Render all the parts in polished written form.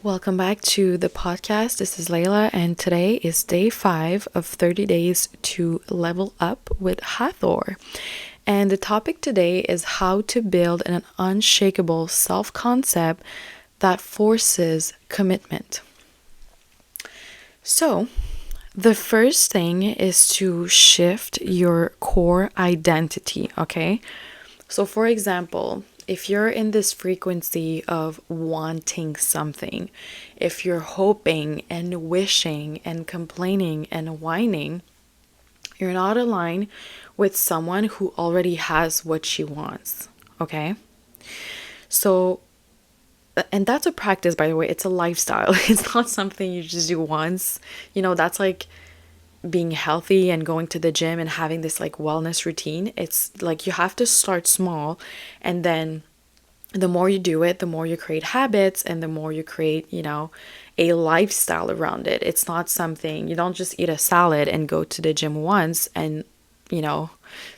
Welcome back to the podcast. This is Layla, and today is day 5 of 30 days to level up with Hathor. And the topic today is how to build an unshakable self-concept that forces commitment. So, the first thing is to shift your core identity, okay? So, for example, if you're in this frequency of wanting something, if you're hoping and wishing and complaining and whining, you're not aligned with someone who already has what she wants, okay? So, and that's a practice, by the way. It's a lifestyle. It's not something you just do once. That's like being healthy and going to the gym and having this like wellness routine. It's like you have to start small, and then the more you do it, the more you create habits, and the more you create, a lifestyle around it. It's not something, you don't just eat a salad and go to the gym once and,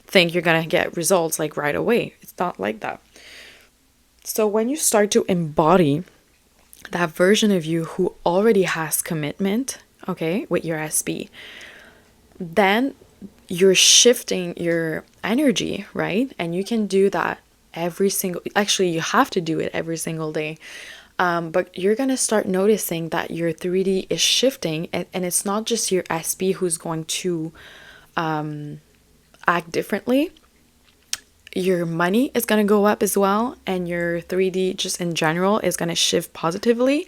think you're gonna get results like right away. It's not like that. So when you start to embody that version of you who already has commitment, okay, with your SB, then you're shifting your energy, right? And you can do that actually you have to do it every single day. But you're going to start noticing that your 3D is shifting, and it's not just your SB who's going to act differently. Your money is going to go up as well, and your 3D just in general is going to shift positively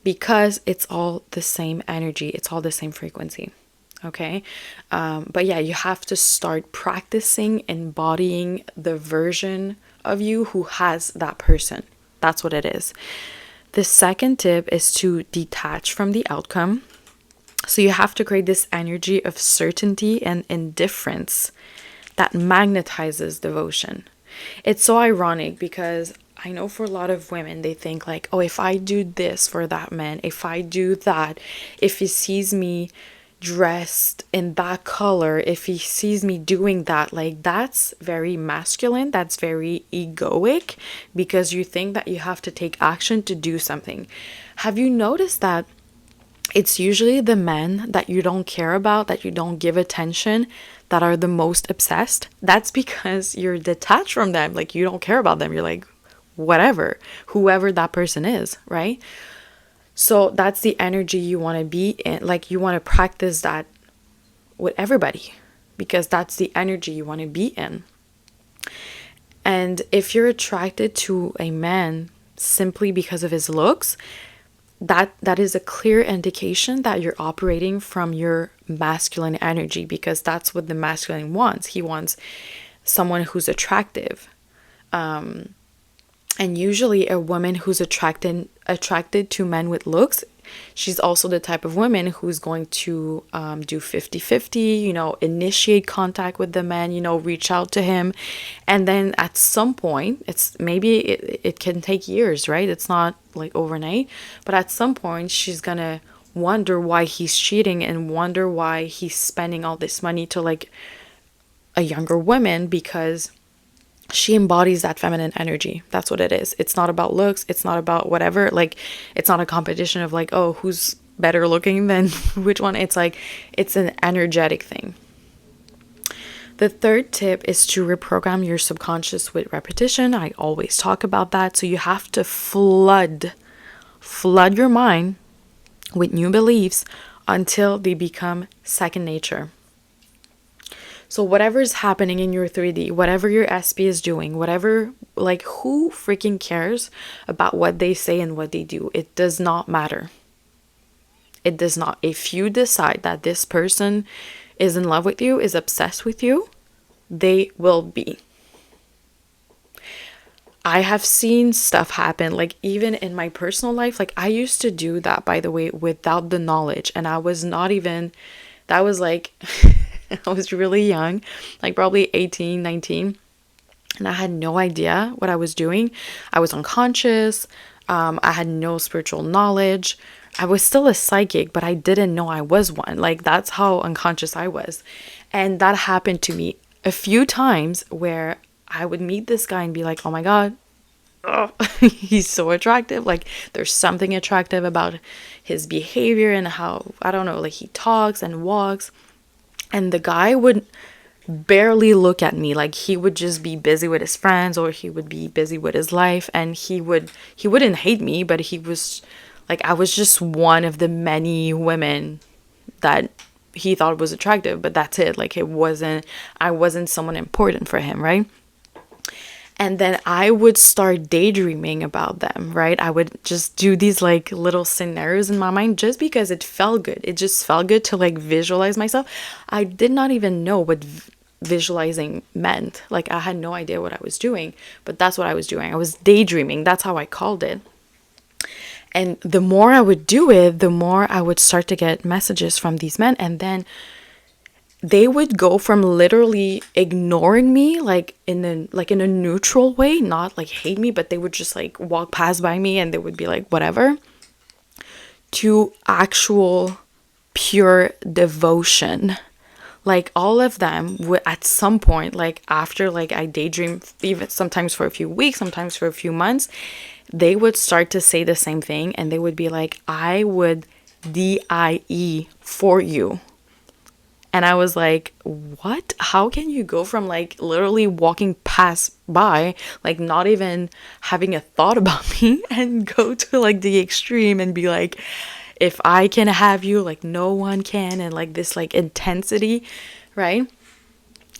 because it's all the same energy. It's all the same frequency. Okay. But yeah, you have to start practicing embodying the version of you who has that person. That's what it is. The second tip is to detach from the outcome. So you have to create this energy of certainty and indifference that magnetizes devotion. It's so ironic because I know for a lot of women, they think like, oh, if I do this for that man, if I do that, if he sees me dressed in that color, if he sees me doing that, like that's very masculine, that's very egoic, because you think that you have to take action to do something. Have you noticed that it's usually the men that you don't care about, that you don't give attention, that are the most obsessed? That's because you're detached from them. Like you don't care about them. You're like, whatever, whoever that person is, right? So that's the energy you want to be in. Like you want to practice that with everybody because that's the energy you want to be in. And if you're attracted to a man simply because of his looks, that is a clear indication that you're operating from your masculine energy, because that's what the masculine wants. He wants someone who's attractive. And usually a woman who's attracted to men with looks, she's also the type of woman who's going to do 50-50, initiate contact with the man, reach out to him. And then at some point, it can take years, right? It's not like overnight. But at some point, she's going to wonder why he's cheating and wonder why he's spending all this money to like a younger woman, because she embodies that feminine energy. That's what it is. It's not about looks. It's not about whatever. Like, it's not a competition of like, oh, who's better looking than which one. It's like, it's an energetic thing. The third tip is to reprogram your subconscious with repetition. I always talk about that. So you have to flood your mind with new beliefs until they become second nature. So whatever is happening in your 3D, whatever your SB is doing, whatever, like who freaking cares about what they say and what they do? It does not matter. It does not. If you decide that this person is in love with you, is obsessed with you, they will be. I have seen stuff happen, like even in my personal life. Like I used to do that, by the way, without the knowledge. And I was not even, that was like... I was really young, like probably 18, 19, and I had no idea what I was doing. I was unconscious. I had no spiritual knowledge. I was still a psychic, but I didn't know I was one. Like that's how unconscious I was. And that happened to me a few times where I would meet this guy and be like, oh my God, oh, he's so attractive. Like, there's something attractive about his behavior and how, I don't know, like he talks and walks. And the guy would barely look at me. Like, he would just be busy with his friends, or he would be busy with his life, and he wouldn't hate me, but he was like, I was just one of the many women that he thought was attractive, but that's it. Like, I wasn't someone important for him, right? And then I would start daydreaming about them, right? I would just do these like little scenarios in my mind just because it felt good. It just felt good to like visualize myself. I did not even know what visualizing meant. Like, I had no idea what I was doing, but that's what I was doing. I was daydreaming. That's how I called it. And the more I would do it, the more I would start to get messages from these men. And then they would go from literally ignoring me, like in a neutral way, not like hate me, but they would just like walk past by me and they would be like whatever, to actual pure devotion. Like, all of them would at some point, like after like I daydream, even sometimes for a few weeks, sometimes for a few months, they would start to say the same thing, and they would be like, I would die for you. And I was like, what? How can you go from like literally walking past by, like not even having a thought about me, and go to like the extreme and be like, if I can have you, like no one can, and like this like intensity, right?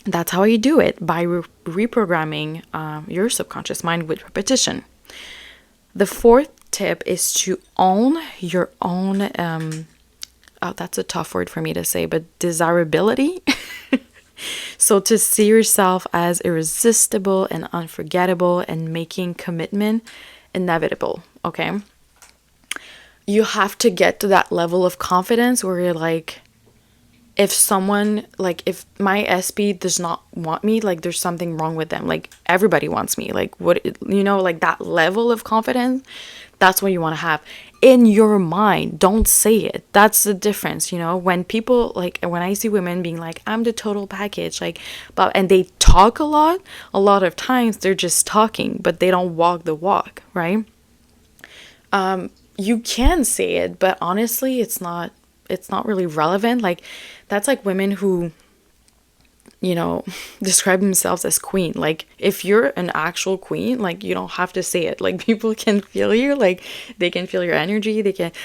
That's how you do it, by reprogramming your subconscious mind with repetition. The fourth tip is to own your own oh, that's a tough word for me to say, but desirability. So to see yourself as irresistible and unforgettable, and making commitment inevitable, okay? You have to get to that level of confidence where you're like, if someone, like if my SP does not want me, like there's something wrong with them. Like, everybody wants me. Like, what, you know, like that level of confidence, that's what you want to have in your mind. Don't say it. That's the difference, you know, when people, like when I see women being like, I'm the total package, like, but, and they talk a lot of times they're just talking, but they don't walk the walk, right? You can say it, but honestly, it's not really relevant. Like, that's like women who, you know, describe themselves as queen. Like, if you're an actual queen, like, you don't have to say it. Like, people can feel you, like they can feel your energy.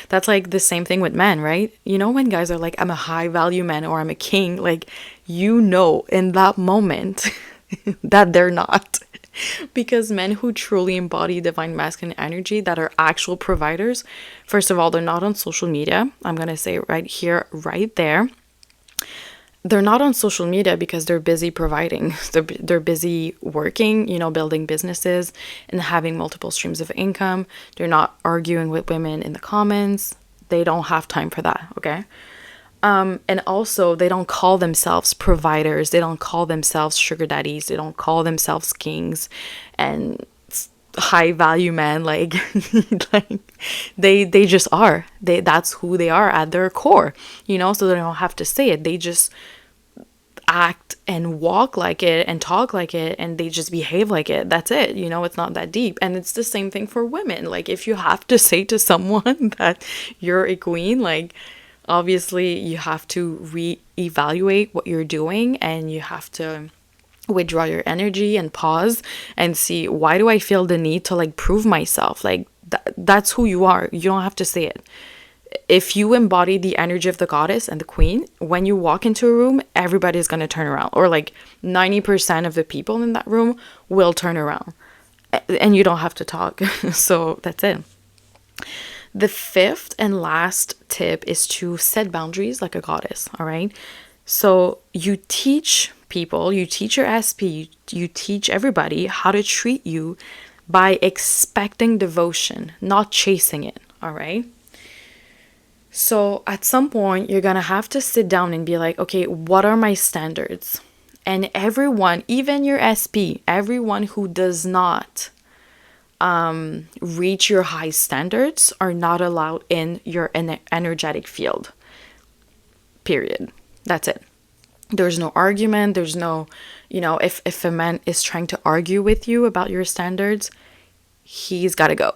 That's like the same thing with men, right? You know, when guys are like, I'm a high value man, or I'm a king, like, you know, in that moment that they're not. Because men who truly embody divine masculine energy, that are actual providers, first of all, they're not on social media. I'm going to say it right here, right there. They're not on social media because they're busy providing. They're busy working, you know, building businesses and having multiple streams of income. They're not arguing with women in the comments. They don't have time for that, okay? And also, they don't call themselves providers. They don't call themselves sugar daddies. They don't call themselves kings and high value men. Like, like they just are. That's who they are at their core, you know. So they don't have to say it. They just act and walk like it and talk like it, and they just behave like it. That's it, you know. It's not that deep. And it's the same thing for women. Like, if you have to say to someone that you're a queen, like, obviously you have to reevaluate what you're doing, and you have to withdraw your energy and pause and see, why do I feel the need to like prove myself? Like, that's who you are. You don't have to say it. If you embody the energy of the goddess and the queen, when you walk into a room, everybody's going to turn around, or like 90% of the people in that room will turn around, and you don't have to talk. So that's it. The fifth and last tip is to set boundaries like a goddess, all right? So you teach people, you teach your SP, you teach everybody how to treat you by expecting devotion, not chasing it, all right? So at some point, you're going to have to sit down and be like, okay, what are my standards? And everyone, even your SP, everyone who does not reach your high standards are not allowed in your energetic field. Period. That's it. There's no argument. There's no, you know, if a man is trying to argue with you about your standards, he's got to go.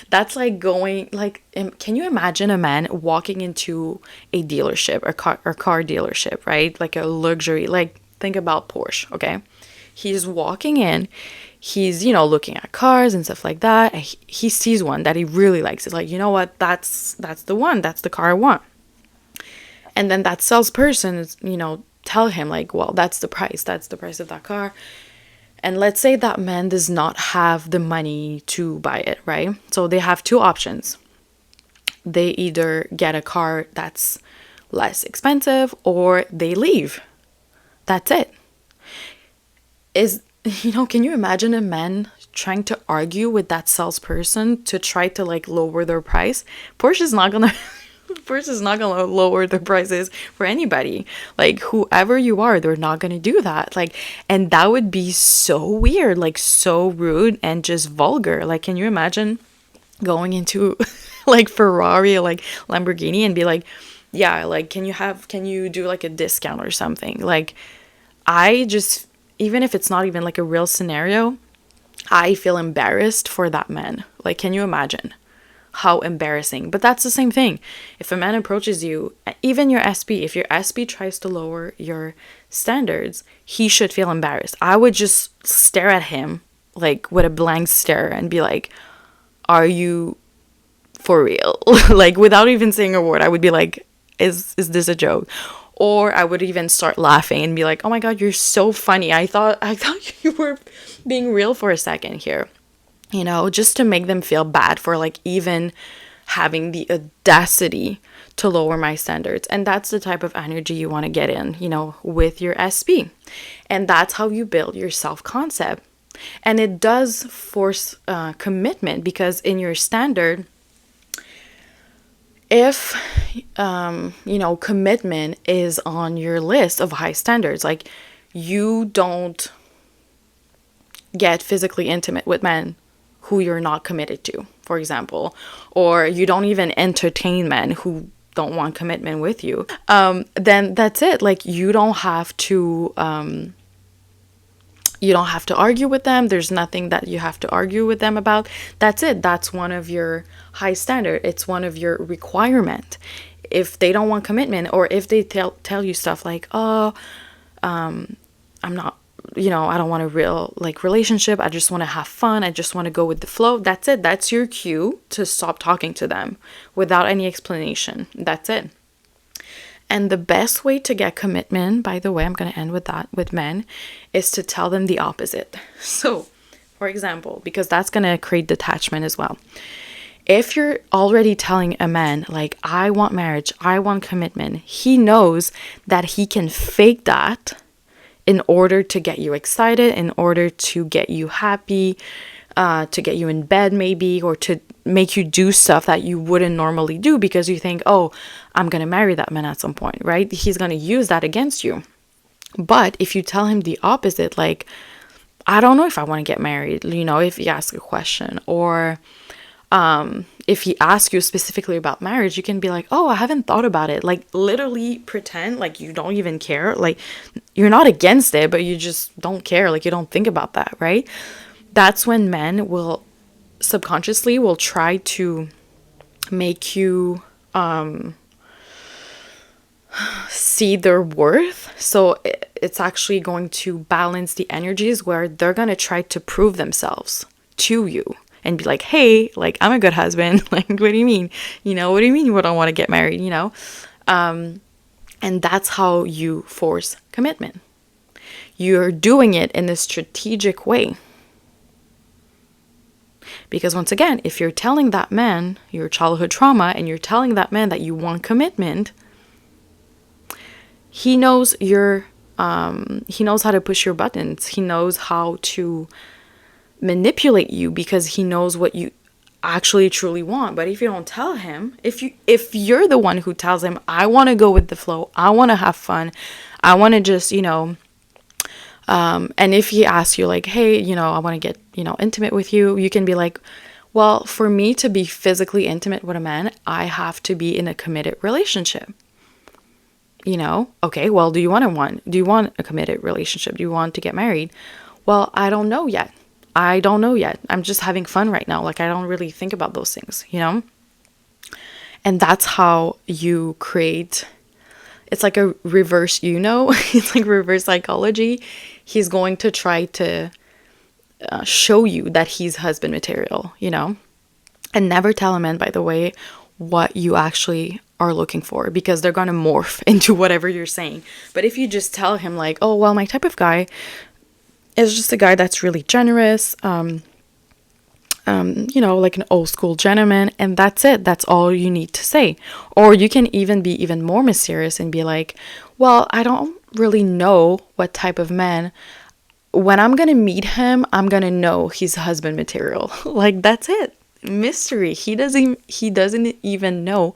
That's like going, like, can you imagine a man walking into a dealership or car dealership, right? Like a luxury, like think about Porsche, okay? He's walking in, he's, looking at cars and stuff like that. And he sees one that he really likes. It's like, you know what? That's the one. That's the car I want. And then that salesperson is, tell him like, well, that's the price. That's the price of that car. And let's say that man does not have the money to buy it, right? So they have two options. They either get a car that's less expensive or they leave. That's it. Can you imagine a man trying to argue with that salesperson to try to like lower their price? Porsche's not gonna lower their prices for anybody. Like whoever you are, they're not gonna do that. Like, and that would be so weird, like so rude and just vulgar. Like, can you imagine going into like Ferrari or like Lamborghini and be like, yeah, like can you do like a discount or something? Like, even if it's not even like a real scenario, I feel embarrassed for that man. Like, can you imagine how embarrassing? But that's the same thing. If a man approaches you, even your SB, if your SB tries to lower your standards, he should feel embarrassed. I would just stare at him like with a blank stare and be like, are you for real? Like without even saying a word, I would be like, is this a joke? Or I would even start laughing and be like, oh my God, you're so funny. I thought you were being real for a second here. Just to make them feel bad for like even having the audacity to lower my standards. And that's the type of energy you want to get in, with your SB. And that's how you build your self-concept. And it does force commitment, because in your standard, if commitment is on your list of high standards, like you don't get physically intimate with men who you're not committed to, for example, or you don't even entertain men who don't want commitment with you, then that's it. Like you don't have to argue with them. There's nothing that you have to argue with them about. That's it. That's one of your high standard. It's one of your requirement. If they don't want commitment, or if they tell you stuff like, oh, I'm not, I don't want a real like relationship. I just want to have fun. I just want to go with the flow. That's it. That's your cue to stop talking to them without any explanation. That's it. And the best way to get commitment, by the way, I'm going to end with that, with men, is to tell them the opposite. So, for example, because that's going to create detachment as well. If you're already telling a man, like, I want marriage, I want commitment, he knows that he can fake that in order to get you excited, in order to get you happy, to get you in bed maybe, or to make you do stuff that you wouldn't normally do because you think, oh, I'm going to marry that man at some point, right? He's going to use that against you. But if you tell him the opposite, like, I don't know if I want to get married, if he asks a question, or if he asks you specifically about marriage, you can be like, oh, I haven't thought about it. Like literally pretend like you don't even care. Like you're not against it, but you just don't care. Like you don't think about that, right? That's when men will subconsciously will try to make you see their worth. So it's actually going to balance the energies where they're going to try to prove themselves to you and be like, hey, like, I'm a good husband. Like, what do you mean? What do you mean you don't want to get married? And that's how you force commitment. You're doing it in a strategic way. Because once again, if you're telling that man your childhood trauma and you're telling that man that you want commitment, he knows he knows how to push your buttons. He knows how to manipulate you because he knows what you actually truly want. But if you don't tell him, if you're the one who tells him, I want to go with the flow, I want to have fun, I want to just, and if he asks you like, hey, I want to get, intimate with you, you can be like, well, for me to be physically intimate with a man, I have to be in a committed relationship. Okay, well, do you want a committed relationship? Do you want to get married? Well, I don't know yet. I don't know yet. I'm just having fun right now. Like, I don't really think about those things, you know? And that's how you create, it's like a reverse, it's like reverse psychology. He's going to try to show you that he's husband material, you know? And never tell a man, by the way, what you actually are looking for, because they're going to morph into whatever you're saying. But if you just tell him like, oh, well, my type of guy is just a guy that's really generous, like an old school gentleman, and that's it. That's all you need to say. Or you can even be even more mysterious and be like, well, I don't really know what type of man. When I'm going to meet him, I'm going to know he's husband material. Like, that's it. Mystery. He doesn't even know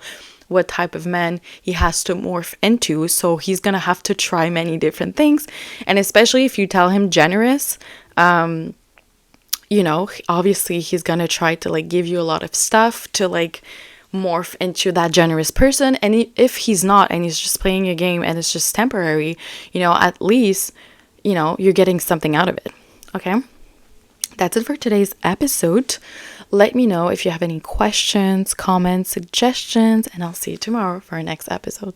what type of man he has to morph into, so he's gonna have to try many different things. And especially if you tell him generous, obviously he's gonna try to like give you a lot of stuff to like morph into that generous person. And if he's not, and he's just playing a game and it's just temporary, at least you're getting something out of it. Okay, that's it for today's episode. Let me know if you have any questions, comments, suggestions, and I'll see you tomorrow for our next episode.